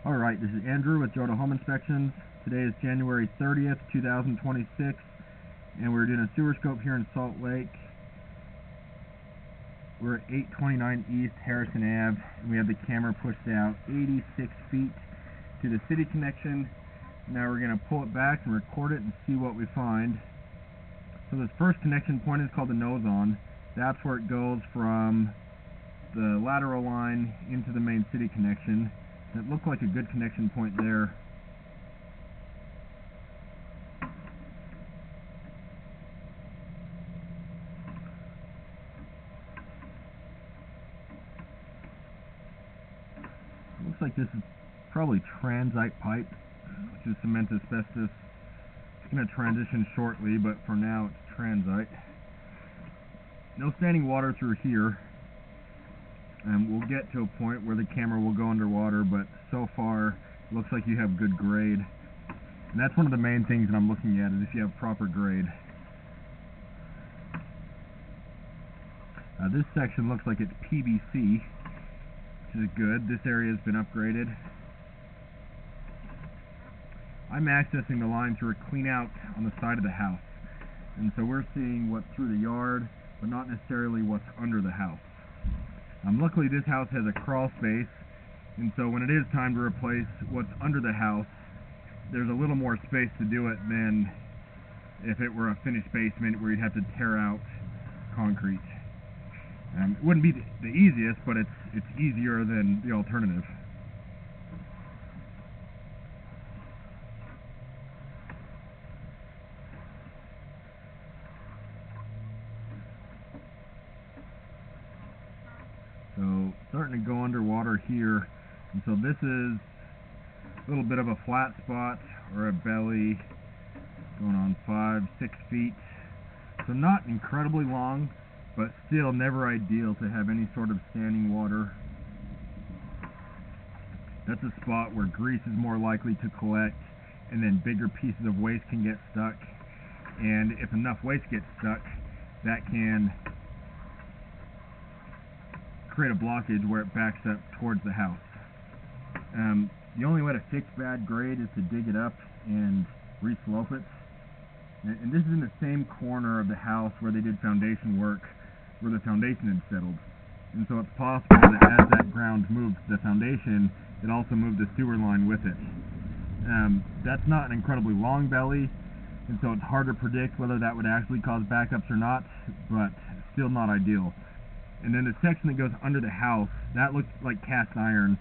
Alright, this is Andrew with Joda Home Inspections. Today is January 30th, 2026, and we're doing a sewer scope here in Salt Lake. We're at 829 East Harrison Ave, and we have the camera pushed out 86 feet to the city connection. Now we're going to pull it back and record it and see what we find. So this first connection point is called the nose-on. That's where it goes from the lateral line into the main city connection. It looked like a good connection point there. Looks like this is probably transite pipe, which is cement asbestos. It's going to transition shortly, but for now it's transite. No standing water through here. And we'll get to a point where the camera will go underwater, but so far it looks like you have good grade. And that's one of the main things that I'm looking at, is if you have proper grade. This section looks like it's PVC, which is good. This area has been upgraded. I'm accessing the line through a clean out on the side of the house. And so we're seeing what's through the yard, but not necessarily what's under the house. Luckily this house has a crawl space, and so when it is time to replace what's under the house, there's a little more space to do it than if it were a finished basement where you'd have to tear out concrete. It wouldn't be the easiest, but it's easier than the alternative. So starting to go underwater here, and so this is a little bit of a flat spot or a belly going on 5-6 feet. So not incredibly long, but still never ideal to have any sort of standing water. That's a spot where grease is more likely to collect, and then bigger pieces of waste can get stuck. And if enough waste gets stuck, that can create a blockage where it backs up towards the house. The only way to fix bad grade is to dig it up and re-slope it. And this is in the same corner of the house where they did foundation work, where the foundation had settled. And so it's possible that as that ground moved the foundation, it also moved the sewer line with it. That's not an incredibly long belly, and so it's hard to predict whether that would actually cause backups or not, but still not ideal. And then the section that goes under the house, that looks like cast iron,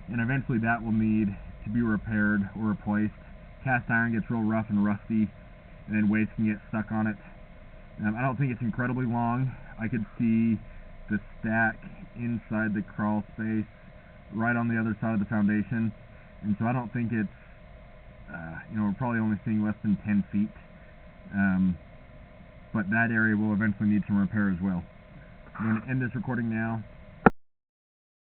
and eventually that will need to be repaired or replaced. Cast iron gets real rough and rusty, and then waste can get stuck on it. I don't think it's incredibly long. I could see the stack inside the crawl space right on the other side of the foundation, and so I don't think it's, we're probably only seeing less than 10 feet. But that area will eventually need some repair as well. I'm going to end this recording now.